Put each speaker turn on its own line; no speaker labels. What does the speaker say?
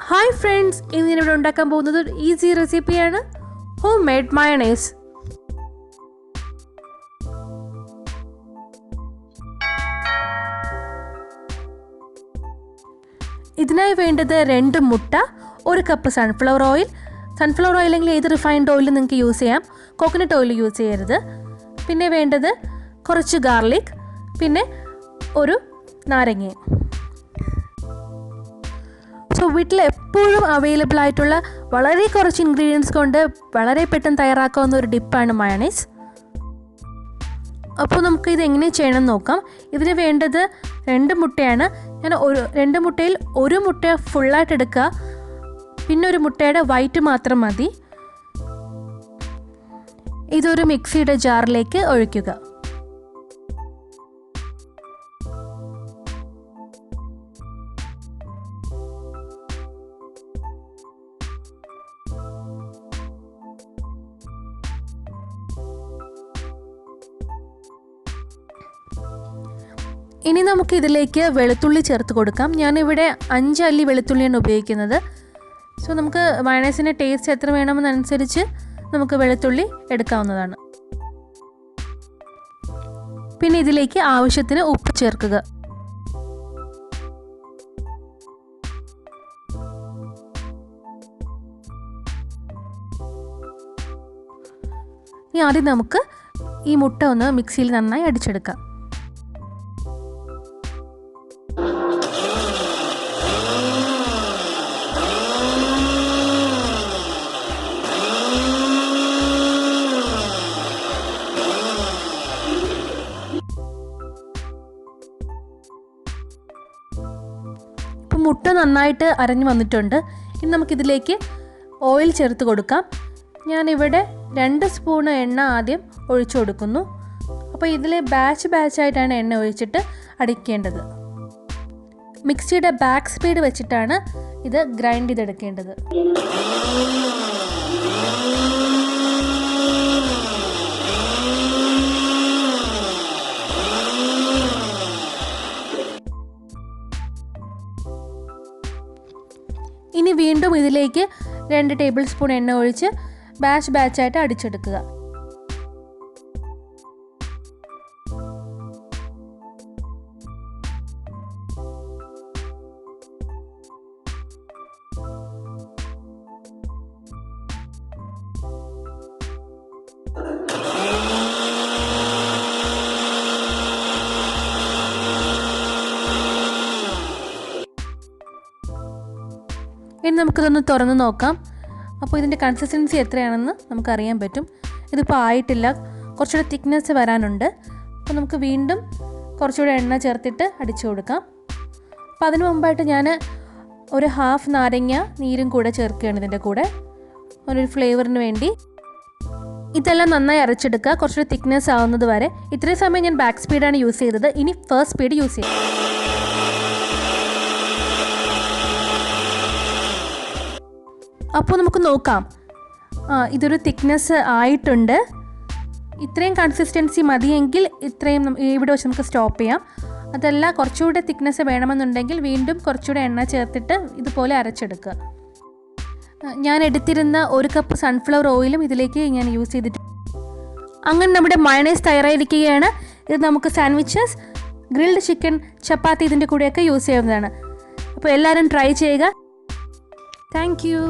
Hi friends, ഇന്ന് ഞാനിവിടെ ഉണ്ടാക്കാൻ പോകുന്നത് ഒരു ഈസി റെസിപ്പിയാണ് ഹോം മെയ്ഡ് മയണൈസ്. ഇതിനായി വേണ്ടത് 2 മുട്ട, 1 കപ്പ് സൺഫ്ലവർ ഓയിൽ അല്ലെങ്കിൽ ഏത് റിഫൈൻഡ് ഓയിൽ നിങ്ങൾക്ക് യൂസ് ചെയ്യാം, കോക്കനട്ട് ഓയിൽ യൂസ് ചെയ്യരുത്. പിന്നെ വേണ്ടത് കുറച്ച് ഗാർലിക്, പിന്നെ ഒരു നാരങ്ങയും. സോ വീട്ടിൽ എപ്പോഴും അവൈലബിൾ ആയിട്ടുള്ള വളരെ കുറച്ച് ഇൻഗ്രീഡിയൻസ് കൊണ്ട് വളരെ പെട്ടെന്ന് തയ്യാറാക്കാവുന്ന ഒരു ഡിപ്പാണ് മയണൈസ്. അപ്പോൾ നമുക്ക് ഇത് എങ്ങനെ ചെയ്യണമെന്ന് നോക്കാം. ഇതിന് വേണ്ടത് 2 മുട്ടയാണ്. ഞാൻ 2 മുട്ടയിൽ 1 മുട്ട ഫുള്ളായിട്ട് എടുക്കുക, പിന്നെ ഒരു മുട്ടയുടെ വൈറ്റ് മാത്രം മതി. ഇതൊരു മിക്സിയുടെ ജാറിലേക്ക് ഒഴിക്കുക. ഇനി നമുക്ക് ഇതിലേക്ക് വെളുത്തുള്ളി ചേർത്ത് കൊടുക്കാം. ഞാനിവിടെ 5 അല്ലി വെളുത്തുള്ളിയാണ് ഉപയോഗിക്കുന്നത്. സോ നമുക്ക് മയണൈസിൻ്റെ ടേസ്റ്റ് എത്ര വേണമെന്നനുസരിച്ച് നമുക്ക് വെളുത്തുള്ളി എടുക്കാവുന്നതാണ്. പിന്നെ ഇതിലേക്ക് ആവശ്യത്തിന് ഉപ്പ് ചേർക്കുക. ഇനി ആദ്യം നമുക്ക് ഈ മുട്ട ഒന്ന് മിക്സിയിൽ നന്നായി അടിച്ചെടുക്കാം. ഇപ്പം മുട്ട നന്നായിട്ട് അരഞ്ഞു വന്നിട്ടുണ്ട്. ഇനി നമുക്കിതിലേക്ക് ഓയിൽ ചേർത്ത് കൊടുക്കാം. ഞാനിവിടെ 2 സ്പൂൺ എണ്ണ ആദ്യം ഒഴിച്ചു കൊടുക്കുന്നു. അപ്പോൾ ഇതിൽ ബാച്ചായിട്ടാണ് എണ്ണ ഒഴിച്ചിട്ട് അടിക്കേണ്ടത്. മിക്സിയുടെ ബാക്ക് സ്പീഡ് വെച്ചിട്ടാണ് ഇത് ഗ്രൈൻഡ് ചെയ്തെടുക്കേണ്ടത്. ഇനി വീണ്ടും ഇതിലേക്ക് 2 ടേബിൾ സ്പൂൺ എണ്ണ ഒഴിച്ച് ബാച്ചായിട്ട് അടിച്ചെടുക്കുക. ഇനി നമുക്കിതൊന്ന് തുറന്ന് നോക്കാം. അപ്പോൾ ഇതിൻ്റെ കൺസിസ്റ്റൻസി എത്രയാണെന്ന് നമുക്കറിയാൻ പറ്റും. ഇതിപ്പോൾ ആയിട്ടില്ല, കുറച്ചുകൂടെ തിക്നെസ് വരാനുണ്ട്. അപ്പോൾ നമുക്ക് വീണ്ടും കുറച്ചുകൂടെ എണ്ണ ചേർത്തിട്ട് അടിച്ചു കൊടുക്കാം. അപ്പോൾ അതിന് മുമ്പായിട്ട് ഞാൻ ഒരു ഹാഫ് നാരങ്ങ നീരും കൂടെ ചേർക്കുകയാണ് ഇതിൻ്റെ കൂടെ, ഒരു ഫ്ലേവറിന് വേണ്ടി. ഇതെല്ലാം നന്നായി അരച്ചെടുക്കുക, കുറച്ചുകൂടെ തിക്നെസ് ആവുന്നത് വരെ. ഇത്രയും സമയം ഞാൻ ബാക്ക് സ്പീഡാണ് യൂസ് ചെയ്തത്. ഇനി ഫസ്റ്റ് സ്പീഡ് യൂസ് ചെയ്യാം. അപ്പോൾ നമുക്ക് നോക്കാം, ഇതൊരു തിക്നെസ് ആയിട്ടുണ്ട്. ഇത്രയും കൺസിസ്റ്റൻസി മതിയെങ്കിൽ ഇത്രയും ഇവിടെ വെച്ച് നമുക്ക് സ്റ്റോപ്പ് ചെയ്യാം. അതല്ല കുറച്ചുകൂടെ തിക്നെസ് വേണമെന്നുണ്ടെങ്കിൽ വീണ്ടും കുറച്ചുകൂടെ എണ്ണ ചേർത്തിട്ട് ഇതുപോലെ അരച്ചെടുക്കുക. ഞാൻ എടുത്തിരുന്ന 1 കപ്പ് സൺഫ്ലവർ ഓയിലും ഇതിലേക്ക് ഞാൻ യൂസ് ചെയ്തിട്ടുണ്ട്. അങ്ങനെ നമ്മുടെ മയണൈസ് തയ്യാറായിരിക്കുകയാണ്. ഇത് നമുക്ക് സാൻഡ്വിച്ചസ്, ഗ്രിൽഡ് ചിക്കൻ, ചപ്പാത്തി ഇതിൻ്റെ കൂടെയൊക്കെ യൂസ് ചെയ്യാവുന്നതാണ്. അപ്പോൾ എല്ലാവരും ട്രൈ ചെയ്യുക. Thank you.